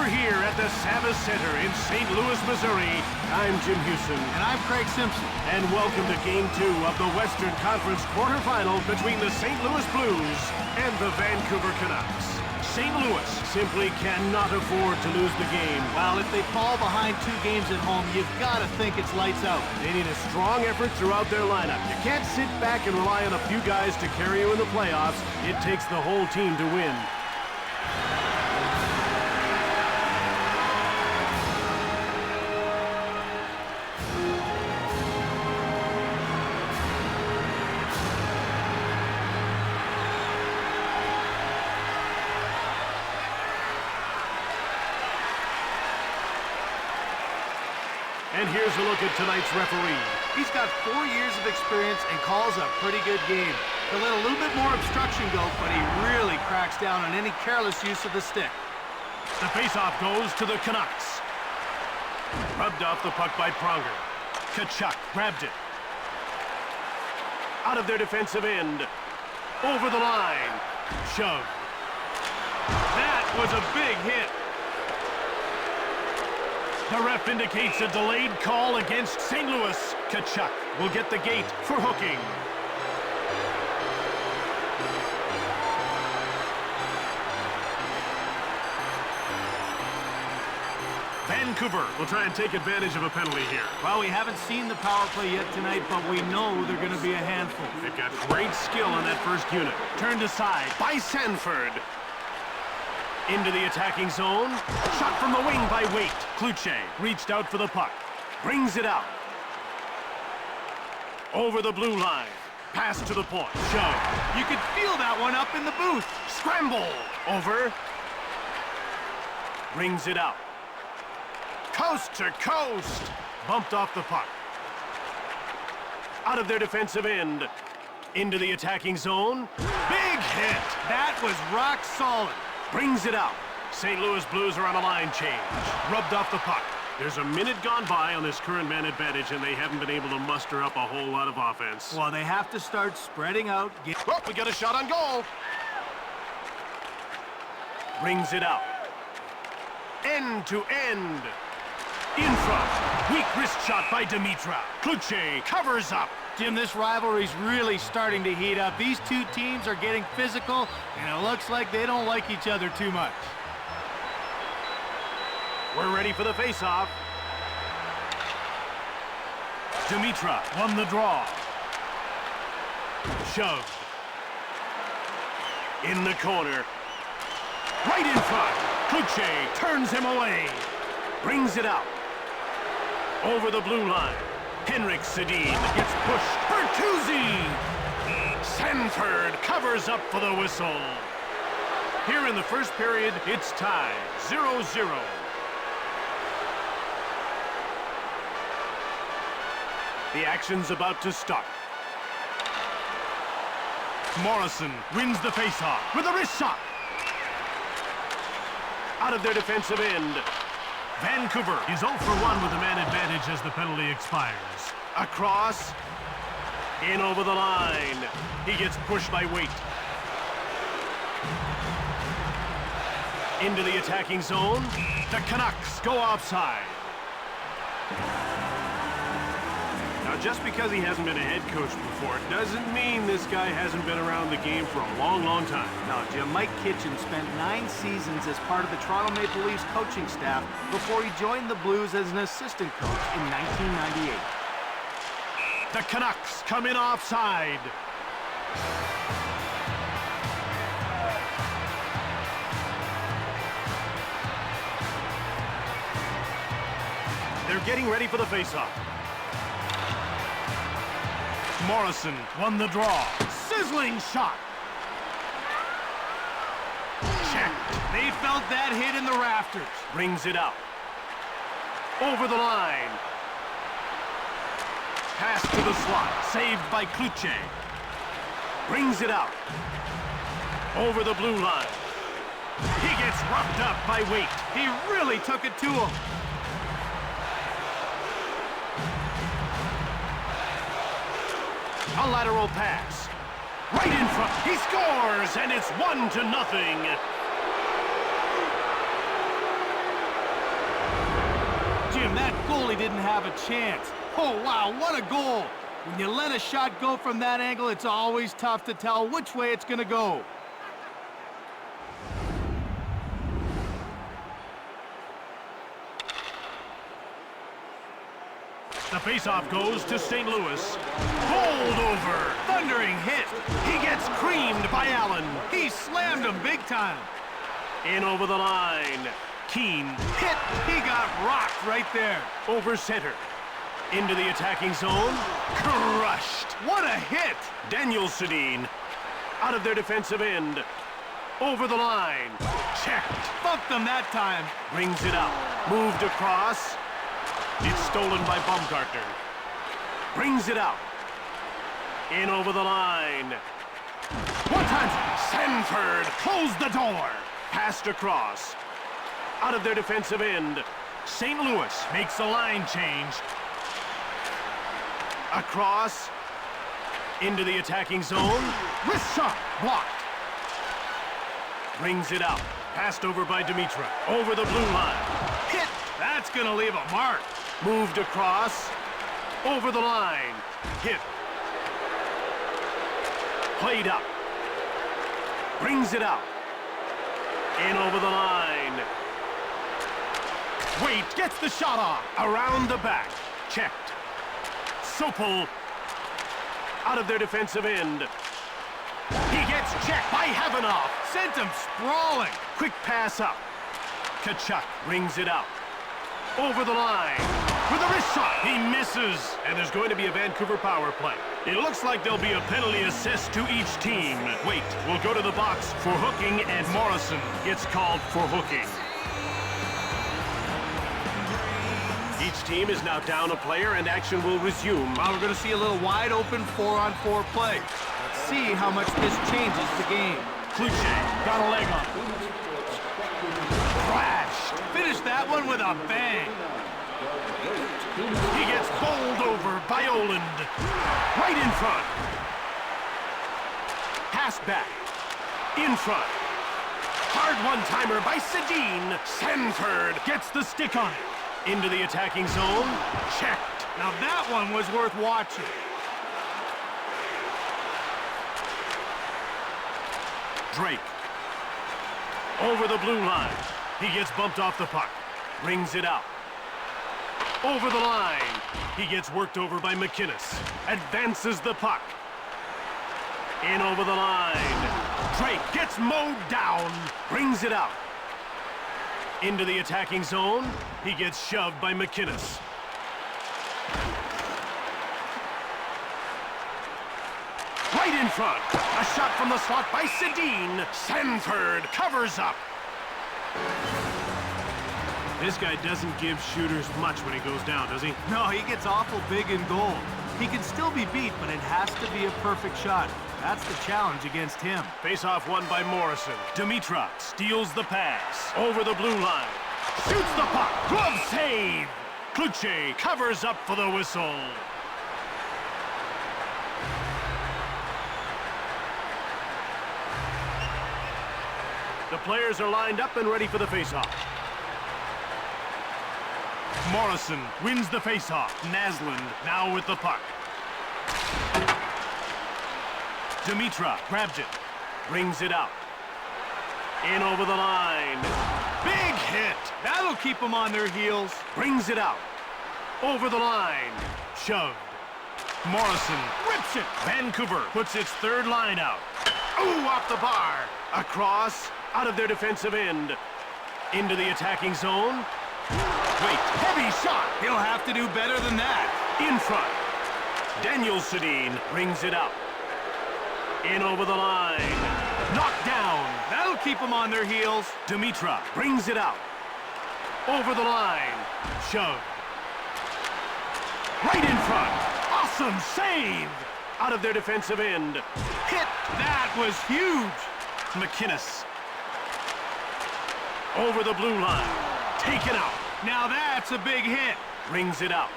We're here at the Savas Center in St. Louis, Missouri. I'm Jim Houston. And I'm Craig Simpson. And welcome to Game 2 of the Western Conference quarterfinal between the St. Louis Blues and the Vancouver Canucks. St. Louis simply cannot afford to lose the game. Well, if they fall behind 2 games at home, you've got to think it's lights out. They need a strong effort throughout their lineup. You can't sit back and rely on a few guys to carry you in the playoffs. It takes the whole team to win. And here's a look at tonight's referee. He's got 4 years of experience and calls a pretty good game. He'll let a little bit more obstruction go, but he really cracks down on any careless use of the stick. The faceoff goes to the Canucks. Rubbed off the puck by Pronger. Tkachuk grabbed it. Out of their defensive end. Over the line. Shove. That was a big hit. The ref indicates a delayed call against St. Louis. Tkachuk will get the gate for hooking. Vancouver will try and take advantage of a penalty here. Well, we haven't seen the power play yet tonight, but we know they're going to be a handful. They've got great skill on that first unit. Turned aside by Sanford. Into the attacking zone. Shot from the wing by Waite. Kluche reached out for the puck. Brings it out. Over the blue line. Pass to the point. Shove. You could feel that one up in the booth. Scramble. Over. Brings it out. Coast to coast. Bumped off the puck. Out of their defensive end. Into the attacking zone. Big hit. That was rock solid. Brings it out. St. Louis Blues are on a line change. Rubbed off the puck. There's a minute gone by on this current man advantage, and they haven't been able to muster up a whole lot of offense. Well, they have to start spreading out. Oh, we got a shot on goal. Brings it out. End to end. In front. Weak wrist shot by Dimitra. Kluche covers up. Jim, this rivalry's really starting to heat up. These 2 teams are getting physical, and it looks like they don't like each other too much. We're ready for the face-off. Dimitra won the draw. Shoved. In the corner. Right in front. Kluche turns him away. Brings it out. Over the blue line. Henrik Sedin gets pushed. Bertuzzi! Sanford covers up for the whistle. Here in the first period, it's tied 0-0. The action's about to start. Morrison wins the faceoff with a wrist shot. Out of their defensive end. Vancouver is 0 for 1 with a man advantage as the penalty expires. Across. In over the line. He gets pushed by Waite. Into the attacking zone. The Canucks go offside. Now, just because he hasn't been a head coach before doesn't mean this guy hasn't been around the game for a long, long time. No, Jim, Mike Kitchen spent 9 seasons as part of the Toronto Maple Leafs coaching staff before he joined the Blues as an assistant coach in 1998. The Canucks come in offside. They're getting ready for the faceoff. Morrison won the draw. Sizzling shot. Checked. They felt that hit in the rafters. Brings it out. Over the line. Pass to the slot. Saved by Kluche. Brings it out. Over the blue line. He gets roughed up by Waite. He really took it to him. A lateral pass. Right in front. He scores, and it's 1-0. and that goalie didn't have a chance. Oh, wow, what a goal. When you let a shot go from that angle, it's always tough to tell which way it's going to go. The faceoff goes to St. Louis. Bowled over. Thundering hit. He gets creamed by Allen. He slammed him big time. In over the line. Keane. Hit. He got rocked right there. Over center. Into the attacking zone. Crushed. What a hit. Daniel Sedin. Out of their defensive end. Over the line. Checked. Bumped them that time. Brings it up. Moved across. It's stolen by Baumgartner. Brings it out. In over the line. One time. Sanford. Close the door. Passed across. Out of their defensive end. St. Louis makes a line change. Across. Into the attacking zone. Wrist shot. Blocked. Brings it out. Passed over by Dimitra. Over the blue line. Hit. That's going to leave a mark. Moved across. Over the line. Hit. Played up. Brings it out. In over the line. Wait, gets the shot off. Around the back. Checked. Sopel. Out of their defensive end. He gets checked by Havanoff. Sent him sprawling. Quick pass up. Kachuk brings it out. Over the line. With a wrist shot. He misses. And there's going to be a Vancouver power play. It looks like there'll be a penalty assist to each team. Wait, we'll go to the box for hooking, and Morrison gets called for hooking. Each team is now down a player, and action will resume. Well, we're going to see a little wide-open 4-on-4 play. Let's see how much this changes the game. Kluche got a leg on. Flashed. Finished that one with a bang. He gets bowled over by Oland. Right in front. Pass back. In front. Hard one-timer by Sedin. Sanford gets the stick on it. Into the attacking zone. Checked. Now that one was worth watching. Drake. Over the blue line. He gets bumped off the puck. Brings it out. Over the line. He gets worked over by McInnes. Advances the puck. In over the line. Drake gets mowed down. Brings it out. Into the attacking zone. He gets shoved by McInnes. Right in front. A shot from the slot by Sedin. Sanford covers up. This guy doesn't give shooters much when he goes down, does he? No, he gets awful big in goal. He can still be beat, but it has to be a perfect shot. That's the challenge against him. Face-off won by Morrison. Dimitra steals the pass. Over the blue line. Shoots the puck. Glove save. Kluche covers up for the whistle. The players are lined up and ready for the face-off. Morrison wins the face-off. Naslund now with the puck. Dimitra grabs it. Brings it out. In over the line. Big hit. That'll keep them on their heels. Brings it out. Over the line. Shoved. Morrison rips it. Vancouver puts its third line out. Ooh, off the bar. Across. Out of their defensive end. Into the attacking zone. Wait, heavy shot. He'll have to do better than that. In front. Daniel Sedin brings it out. In over the line. Knocked down. That'll keep them on their heels. Dimitra brings it out. Over the line. Shoved. Right in front. Awesome save. Out of their defensive end. Hit. That was huge. McInnes. Over the blue line. Taken out. Now that's a big hit. Brings it out.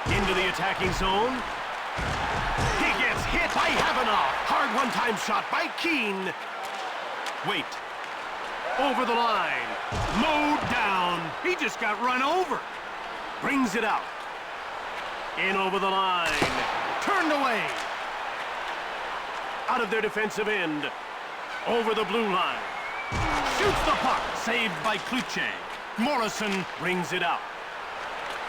Into the attacking zone. He gets hit by Havanoff. Hard one-time shot by Keane. Wait. Over the line. Mowed down. He just got run over. Brings it out. In over the line. Turned away. Out of their defensive end. Over the blue line. Shoots the puck. Saved by Kluche. Morrison brings it out.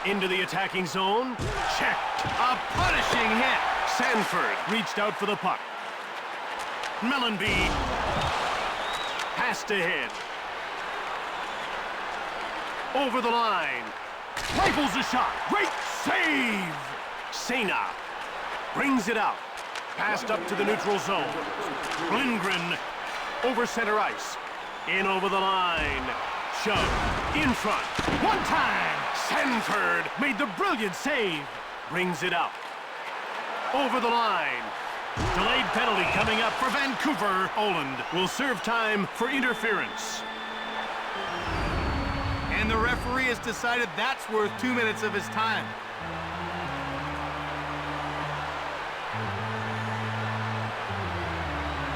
Into the attacking zone. Checked. A punishing hit. Sanford reached out for the puck. Mellenby. Passed ahead. Over the line. Rifles a shot. Great save. Sena brings it out. Passed up to the neutral zone. Lindgren over center ice. In over the line. Shove. In front. One time. Sanford made the brilliant save. Brings it out. Over the line. Delayed penalty coming up for Vancouver. Oland will serve time for interference. And the referee has decided that's worth 2 minutes of his time.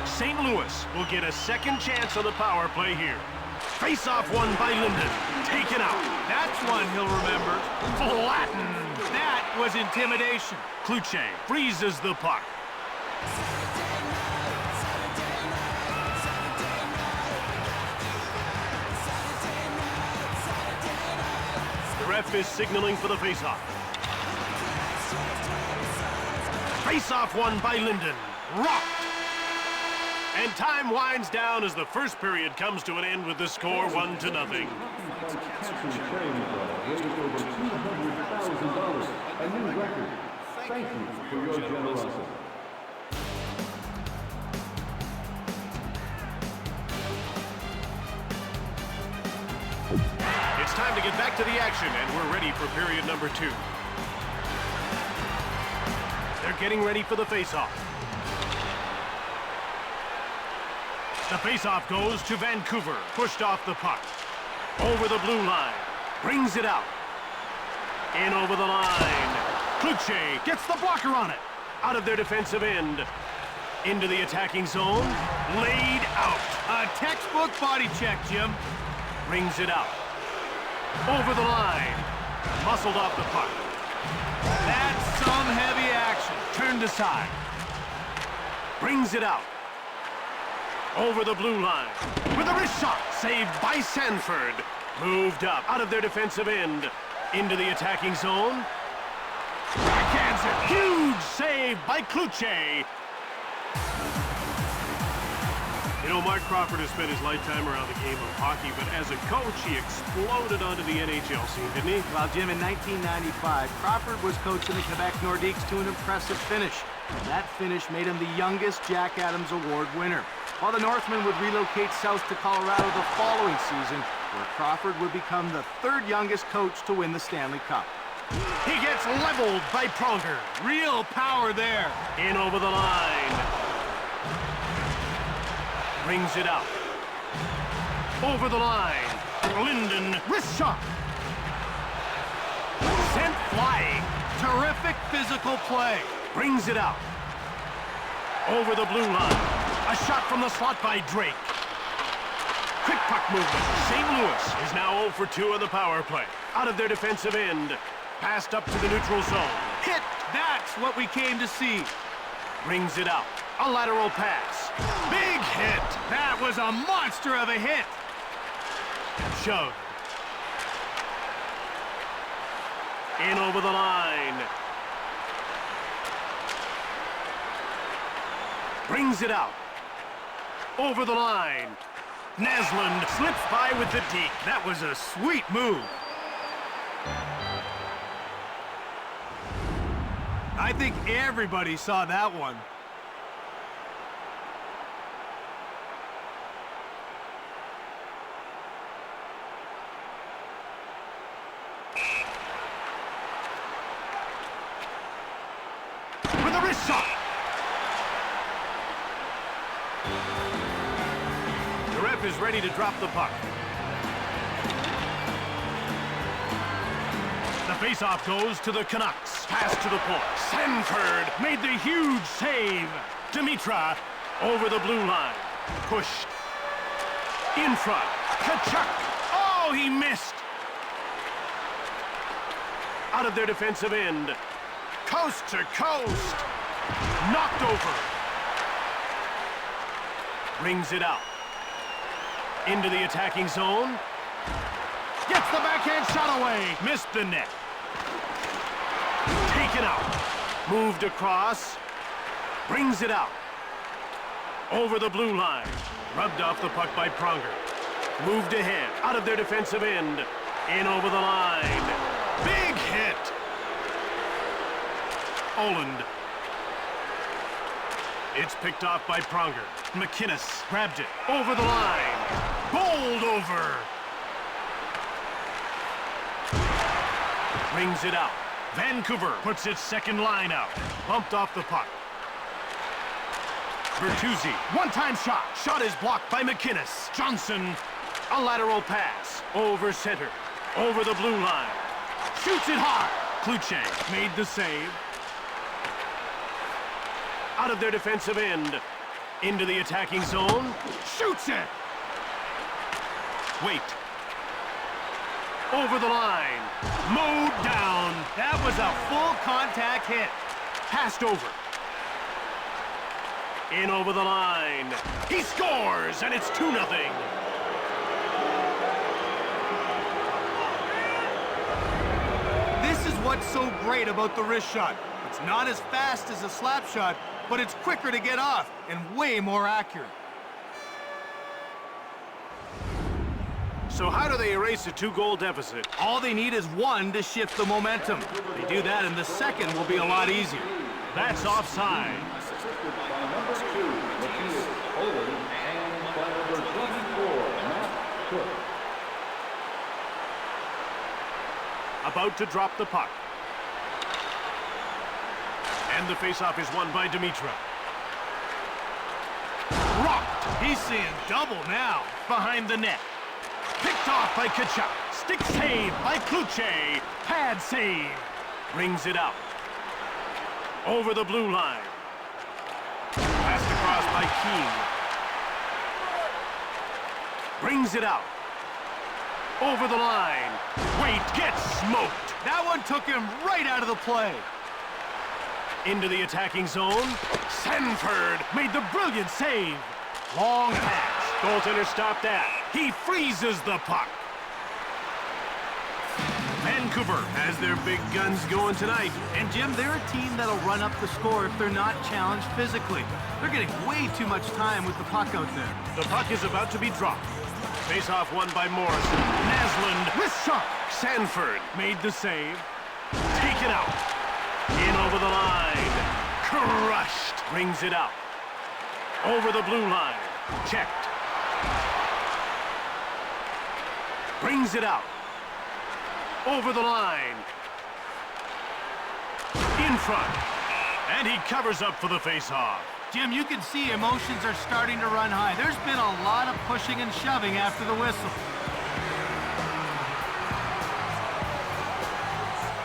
St. Louis will get a second chance on the power play here. Face-off won by Linden. Taken out. That's one he'll remember. Flattened. That was intimidation. Kluche freezes the puck. The ref is signaling for the face-off. Face-off won by Linden. Rocked. And time winds down as the first period comes to an end with the score 1-0. A new record. Thank you for your generosity. It's time to get back to the action, and we're ready for period number 2. They're getting ready for the face-off. The face-off goes to Vancouver. Pushed off the puck. Over the blue line. Brings it out. In over the line. Kluche gets the blocker on it. Out of their defensive end. Into the attacking zone. Laid out. A textbook body check, Jim. Brings it out. Over the line. Muscled off the puck. That's some heavy action. Turned aside. Brings it out. Over the blue line. With a wrist shot. Saved by Sanford. Moved up. Out of their defensive end. Into the attacking zone. Backhands it. Huge save by Kluche. You know, Mark Crawford has spent his lifetime around the game of hockey, but as a coach, he exploded onto the NHL scene, didn't he? Well, Jim, in 1995, Crawford was coaching the Quebec Nordiques to an impressive finish. And that finish made him the youngest Jack Adams Award winner. While the Northman would relocate south to Colorado the following season, where Crawford would become the third youngest coach to win the Stanley Cup. He gets leveled by Pronger. Real power there. In over the line. Brings it out. Over the line. Linden, wrist shot. Sent flying. Terrific physical play. Brings it out. Over the blue line. A shot from the slot by Drake. Quick puck movement. St. Louis is now 0 for 2 on the power play. Out of their defensive end. Passed up to the neutral zone. Hit. That's what we came to see. Brings it out. A lateral pass. Big hit. That was a monster of a hit. Shoved. In over the line. Brings it out. Over the line. Naslund slips by with the deke. That was a sweet move. I think everybody saw that one. With a wrist shot. The ref is ready to drop the puck. The faceoff goes to the Canucks. Pass to the point. Sanford made the huge save. Dimitra over the blue line. Pushed. In front. Kachuk. Oh, he missed. out of their defensive end. Coast to coast. Knocked over. Brings it out. Into the attacking zone. Gets the backhand shot away. Missed the net. Taken out. Moved across. Brings it out. Over the blue line. Rubbed off the puck by Pronger. Moved ahead. Out of their defensive end. In over the line. Big hit. Oland. It's picked off by Pronger. McInnes grabbed it. Over the line. Bowled over. Brings it out. Vancouver puts its second line out. Bumped off the puck. Bertuzzi, one-time shot. Shot is blocked by McInnes. Johnson, a lateral pass. Over center. Over the blue line. Shoots it hard. Kluche made the save. Out of their defensive end. Into the attacking zone. Shoots it. Wait. Over the line. Mowed down. That was a full contact hit. Passed over. In over the line. He scores, and it's 2-0. This is what's so great about the wrist shot. It's not as fast as a slap shot, but it's quicker to get off and way more accurate. So how do they erase a 2-goal deficit? All they need is one to shift the momentum. They do that, and the second will be a lot easier. That's offside. Assisted by number 2, Matthias Oland, and by number 24, Matt Cook. About to drop the puck. And the faceoff is won by Dimitra. Rocked. He's seeing double now. Behind the net. Picked off by Kachuk. Stick save by Kluche. Pad save. Brings it out. Over the blue line. Passed across by Keane. Brings it out. Over the line. Wait, gets smoked. That one took him right out of the play. Into the attacking zone. Sanford made the brilliant save. Long pass. Goaltender stopped that. He freezes the puck. Vancouver has their big guns going tonight. And Jim, they're a team that'll run up the score if they're not challenged physically. They're getting way too much time with the puck out there. The puck is about to be dropped. Face-off won by Morrison. Naslund with shot. Sanford made the save. Taken out. In over the line. Crushed. Brings it out. Over the blue line. Checked. Brings it out. Over the line. In front. And he covers up for the face-off. Jim, you can see emotions are starting to run high. There's been a lot of pushing and shoving after the whistle.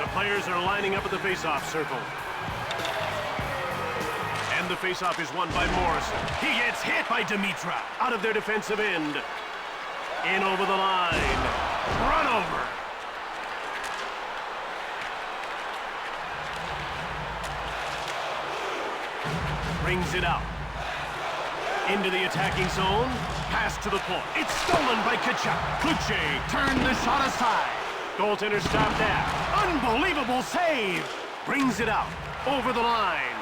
The players are lining up at the face-off circle. And the face-off is won by Morrison. He gets hit by Dimitra. Out of their defensive end. In over the line. Run over. Brings it out. Into the attacking zone. Pass to the point. It's stolen by Kachuk. Kluche turned the shot aside. Goaltender stopped that. Unbelievable save. Brings it out. Over the line.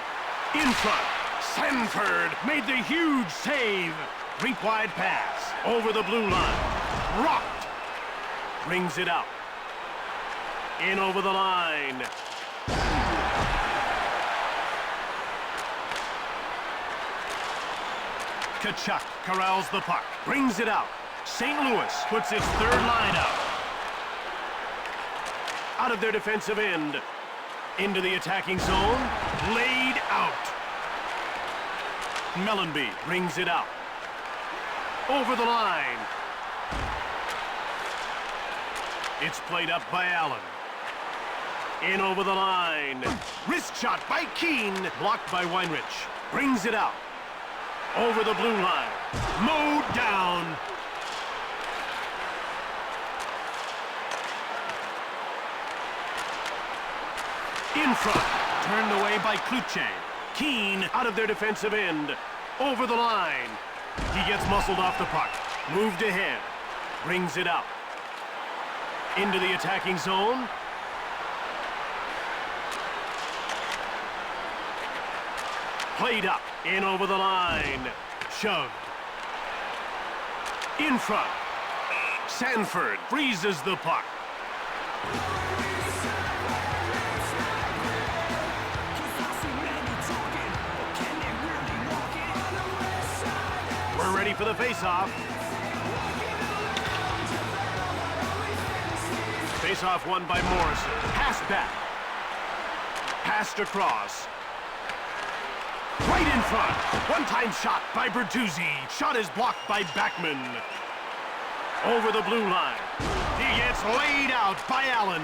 In front. Sanford made the huge save. Rink-wide pass. Over the blue line. Rocked. Brings it out. In over the line. Kachuk corrals the puck. Brings it out. St. Louis puts its third line out. Out of their defensive end. Into the attacking zone. Laid out. Mellenby brings it out. Over the line. It's played up by Allen. In over the line. Wrist shot by Keane. Blocked by Weinrich. Brings it out. Over the blue line. Mowed down. In front. Turned away by Kluche. Keane out of their defensive end. Over the line. He gets muscled off the puck. Moved ahead. Brings it out. Into the attacking zone. Played up. In over the line. Shoved. In front. Sanford freezes the puck. We're ready for the face-off. Face-off won by Morrison. Pass back. Passed across. Right in front. One-time shot by Bertuzzi. Shot is blocked by Backman. Over the blue line. He gets laid out by Allen.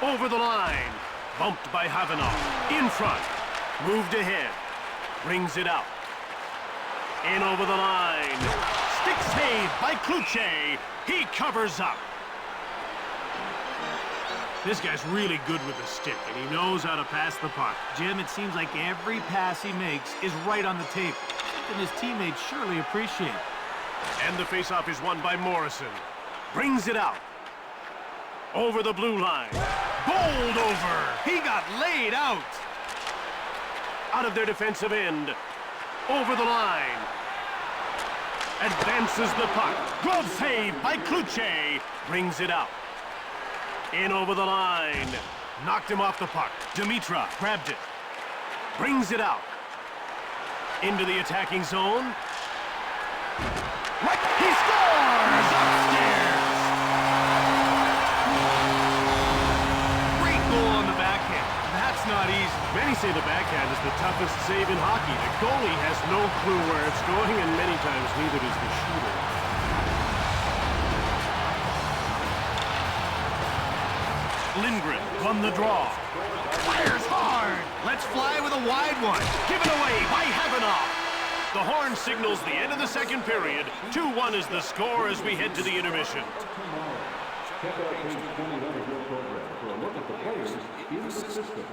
Over the line. Bumped by Havanoff. In front. Moved ahead. Brings it out. In over the line. Stick save by Kluche. He covers up. This guy's really good with the stick, and he knows how to pass the puck. Jim, it seems like every pass he makes is right on the tape. Something his teammates surely appreciate. And the faceoff is won by Morrison. Brings it out. Over the blue line. Bowled over. He got laid out. Out of their defensive end. Over the line. Advances the puck. Glove save by Kluche. Brings it out. In over the line. Knocked him off the puck. Dimitra grabbed it. Brings it out. Into the attacking zone. Right. He scores! Upstairs! Great goal on the backhand. That's not easy. Many say the backhand is the toughest save in hockey. The goalie has no clue where it's going, and many times neither does the shooter. Lindgren won the draw. Fires hard. Let's fly with a wide one. Given away by Havanoff. The horn signals the end of the second period. 2-1 is the score as we head to the intermission. Check out page 21 of your program for a look at the players in the system.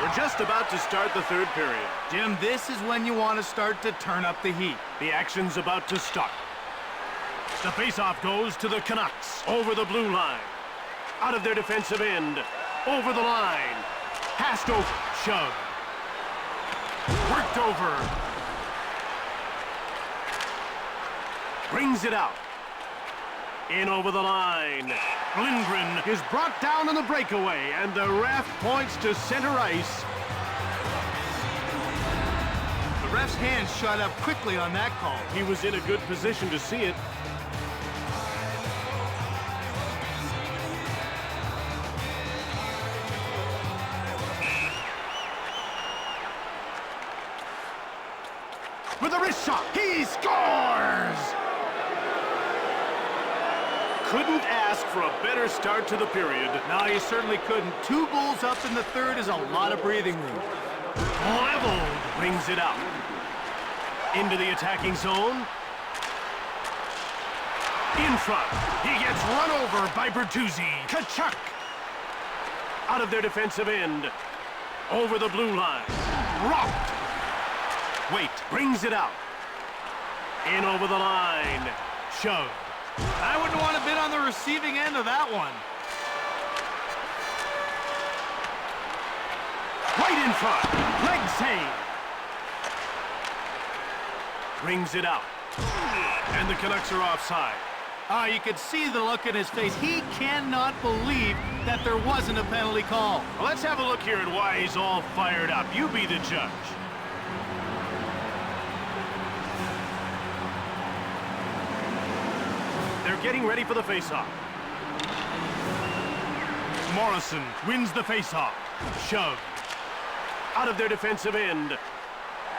We're just about to start the third period. Jim, this is when you want to start to turn up the heat. The action's about to start. The faceoff goes to the Canucks. Over the blue line. Out of their defensive end. Over the line. Passed over. Shoved. Worked over. Brings it out. In over the line. Lindgren is brought down on the breakaway, and the ref points to center ice. The ref's hands shot up quickly on that call. He was in a good position to see it. With a wrist shot, he scores! Couldn't ask for a better start to the period. No, you certainly couldn't. 2 goals up in the third is a lot of breathing room. Leveled. Brings it out. Into the attacking zone. In front. He gets run over by Bertuzzi. Kachuk. Out of their defensive end. Over the blue line. Rocked. Wait. Brings it out. In over the line. Shoved. I wouldn't want to bid on the receiving end of that one. Right in front. Leg save. Brings it out. And the Canucks are offside. You could see the look in his face. He cannot believe that there wasn't a penalty call. Well, let's have a look here at why he's all fired up. You be the judge. They're getting ready for the faceoff. Morrison wins the faceoff. Shoved. Out of their defensive end.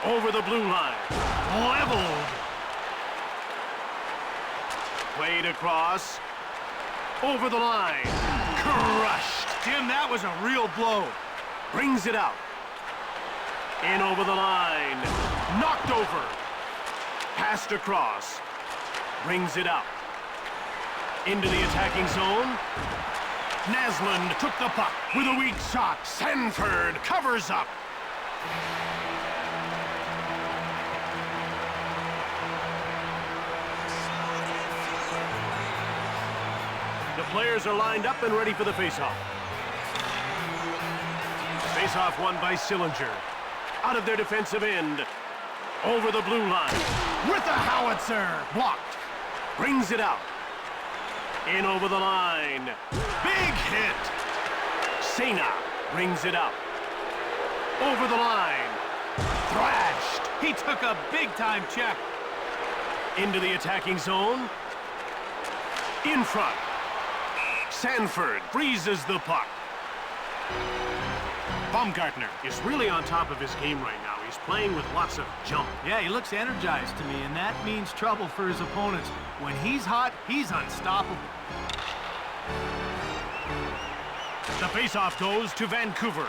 Over the blue line. Leveled. Played across. Over the line. Crushed. Jim, that was a real blow. Brings it out. In over the line. Knocked over. Passed across. Brings it out. Into the attacking zone. Naslund took the puck with a weak shot. Sanford covers up. The players are lined up and ready for the faceoff. Faceoff won by Sillinger. Out of their defensive end. Over the blue line. With a howitzer. Blocked. Brings it out. In over the line. Big hit. Sena brings it out. Over the line. Thrashed. He took a big-time check. Into the attacking zone. In front. Sanford freezes the puck. Baumgartner is really on top of his game right now. He's playing with lots of jump. Yeah, he looks energized to me, and that means trouble for his opponents. When he's hot, he's unstoppable. The faceoff goes to Vancouver.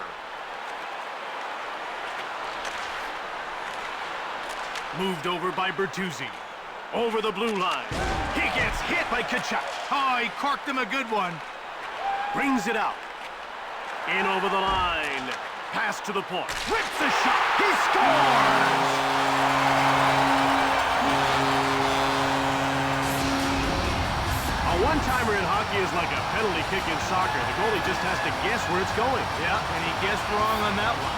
Moved over by Bertuzzi. Over the blue line. He gets hit by Kachuk. Oh, he corked him a good one. Brings it out. In over the line. Pass to the point. Rips a shot. He scores! A one-timer in hockey is like a penalty kick in soccer. The goalie just has to guess where it's going. Yeah, and he guessed wrong on that one.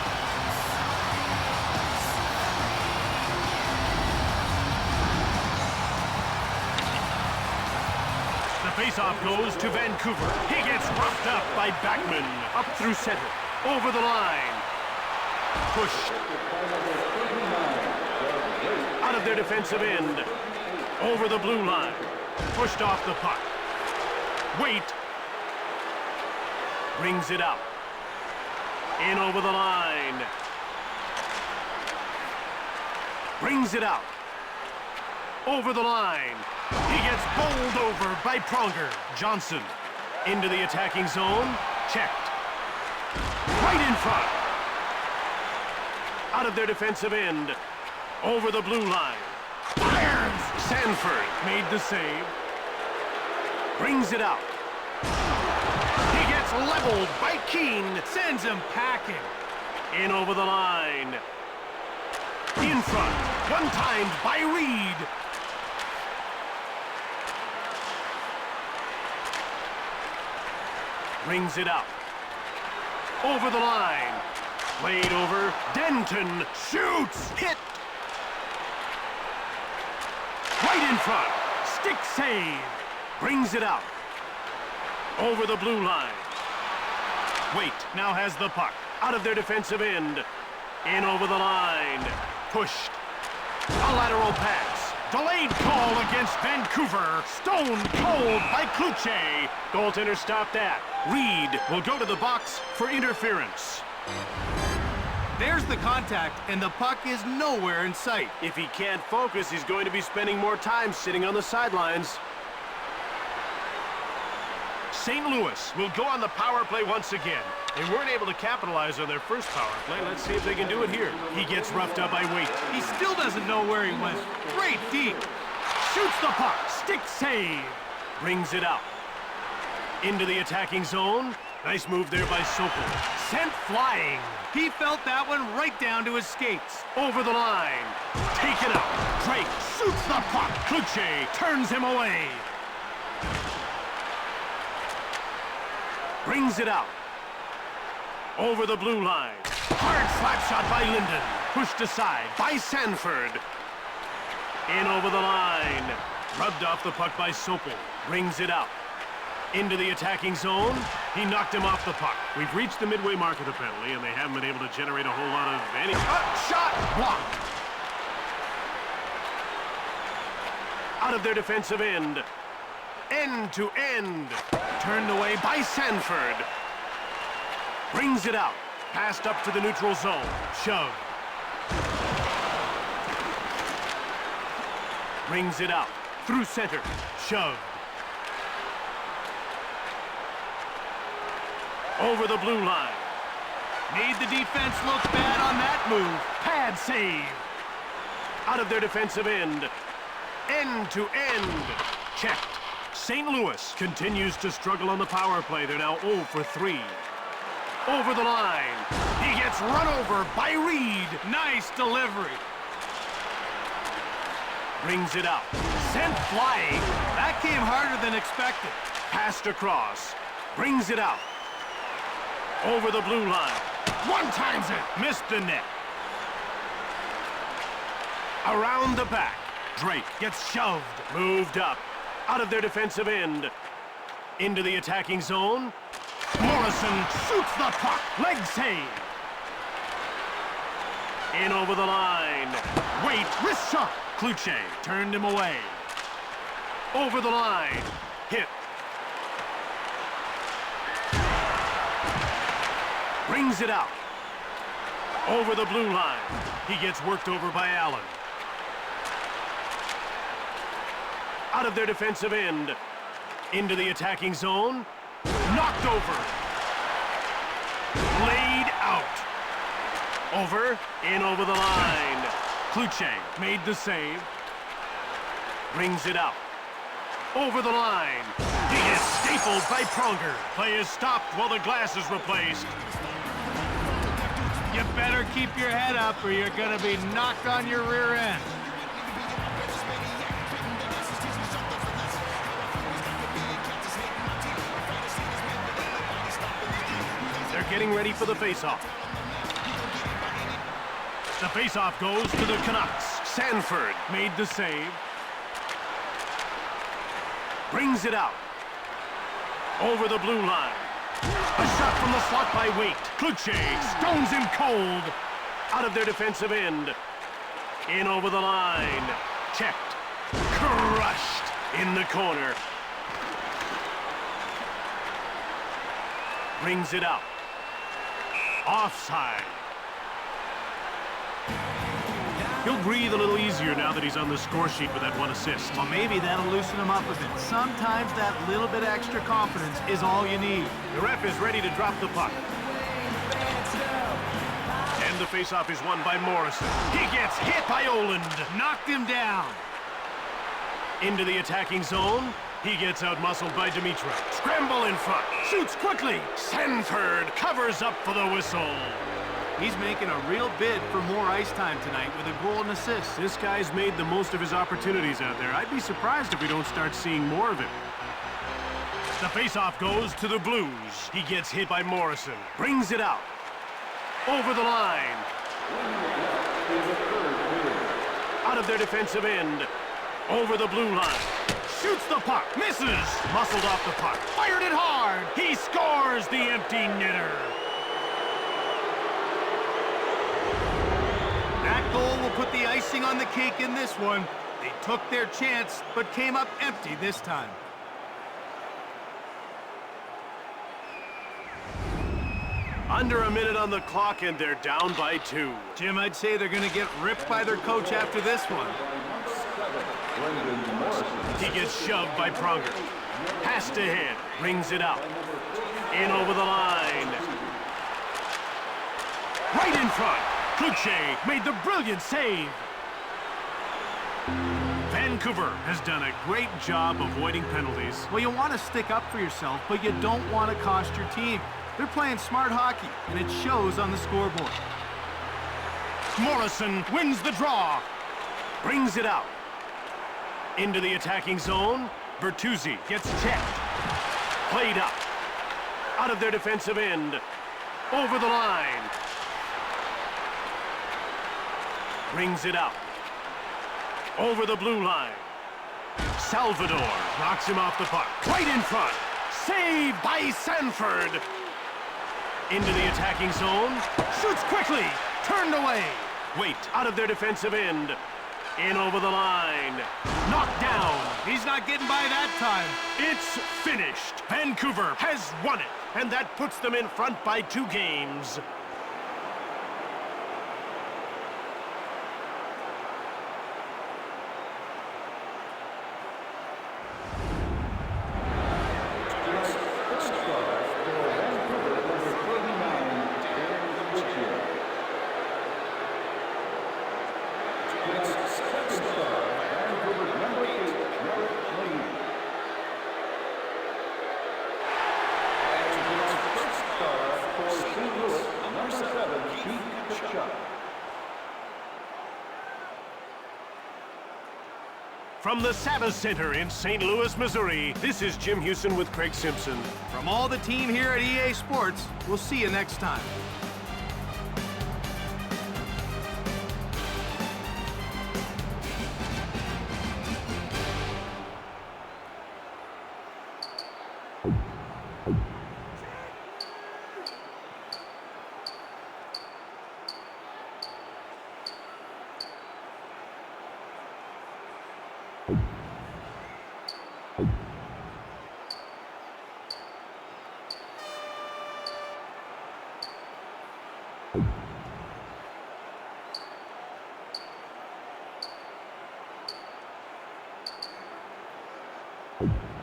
The faceoff goes to Vancouver. He gets roughed up by Backman. Up through center. Over the line. Pushed. Out of their defensive end. Over the blue line. Pushed off the puck. Wait. Brings it out. In over the line. Brings it out. Over the line. He gets bowled over by Pronger. Johnson into the attacking zone. Checked. Right in front. Out of their defensive end. Over the blue line. Fires. Sanford made the save. Brings it out. He gets leveled by Keane. Sends him packing. In over the line. In front. One-timed by Reed. Brings it out. Over the line. Played over. Denton shoots. Hit. Right in front. Stick save. Brings it out. Over the blue line. Wait now has the puck. Out of their defensive end. In over the line. Pushed. A lateral pass. Delayed call against Vancouver. Stone cold by Kluche. Goaltender stopped that. Reed will go to the box for interference. There's the contact, and the puck is nowhere in sight. If he can't focus, he's going to be spending more time sitting on the sidelines. St. Louis will go on the power play once again. They weren't able to capitalize on their first power play. Let's see if they can do it here. He gets roughed up by Waite. He still doesn't know where he went. Great deep. Shoots the puck. Stick save. Brings it out. Into the attacking zone. Nice move there by Sopel. Sent flying. He felt that one right down to his skates. Over the line. Taken out. Drake shoots the puck. Kluche turns him away. Brings it out. Over the blue line. Hard slap shot by Linden. Pushed aside by Sanford. In over the line. Rubbed off the puck by Sopel. Brings it out. Into the attacking zone. He knocked him off the puck. We've reached the midway mark of the penalty, and they haven't been able to generate a whole lot of any... shot blocked. Out of their defensive end. End to end. Turned away by Sanford. Brings it out. Passed up to the neutral zone. Shove. Brings it out. Through center. Shove. Over the blue line. Made the defense look bad on that move. Pad save. Out of their defensive end. End to end. Checked. St. Louis continues to struggle on the power play. They're now 0 for 3. Over the line. He gets run over by Reed. Nice delivery. Brings it out. Sent flying. That came harder than expected. Passed across. Brings it out. Over the blue line. One-times it. Missed the net. Around the back. Drake gets shoved. Moved up. Out of their defensive end. Into the attacking zone. Morrison shoots the puck. Leg save. In over the line. Wait, wrist shot. Kluche turned him away. Over the line. Hit. Brings it out. Over the blue line. He gets worked over by Allen. Out of their defensive end. Into the attacking zone. Knocked over. Laid out. Over. In over the line. Kluche made the save. Brings it out. Over the line. He is stapled by Pronger. Play is stopped while the glass is replaced. You better keep your head up or you're going to be knocked on your rear end. They're getting ready for the faceoff. The faceoff goes to the Canucks. Sanford made the save. Brings it out. Over the blue line. A shot from the slot by Waite. Kluche stones him cold. Out of their defensive end. In over the line. Checked. Crushed in the corner. Brings it out. Offside. He'll breathe a little easier now that he's on the score sheet with that one assist. Well, maybe that'll loosen him up a bit. Sometimes that little bit extra confidence is all you need. The ref is ready to drop the puck. And the faceoff is won by Morrison. He gets hit by Oland. Knocked him down. Into the attacking zone. He gets out-muscled by Dimitrov. Scramble in front. Shoots quickly. Sanford covers up for the whistle. He's making a real bid for more ice time tonight with a goal and assist. This guy's made the most of his opportunities out there. I'd be surprised if we don't start seeing more of him. The faceoff goes to the Blues. He gets hit by Morrison. Brings it out. Over the line. Out of their defensive end. Over the blue line. Shoots the puck. Misses. Muscled off the puck. Fired it hard. He scores the empty netter. That goal will put the icing on the cake in this one. They took their chance, but came up empty this time. Under a minute on the clock, and they're down by 2. Jim, I'd say they're going to get ripped by their coach after this one. He gets shoved by Pronger. Pass to hit. Brings it out. In over the line. Right in front. Kluche made the brilliant save. Vancouver has done a great job avoiding penalties. Well, you want to stick up for yourself, but you don't want to cost your team. They're playing smart hockey, and it shows on the scoreboard. Morrison wins the draw. Brings it out. Into the attacking zone. Bertuzzi gets checked. Played up. Out of their defensive end. Over the line. Brings it out. Over the blue line. Salvador knocks him off the puck. Right in front. Saved by Sanford. Into the attacking zone. Shoots quickly. Turned away. Wait. Out of their defensive end. In over the line. Knocked down. He's not getting by that time. It's finished. Vancouver has won it. And that puts them in front by 2 games. From the Savas Center in St. Louis, Missouri, this is Jim Houston with Craig Simpson. From all the team here at EA Sports, we'll see you next time. You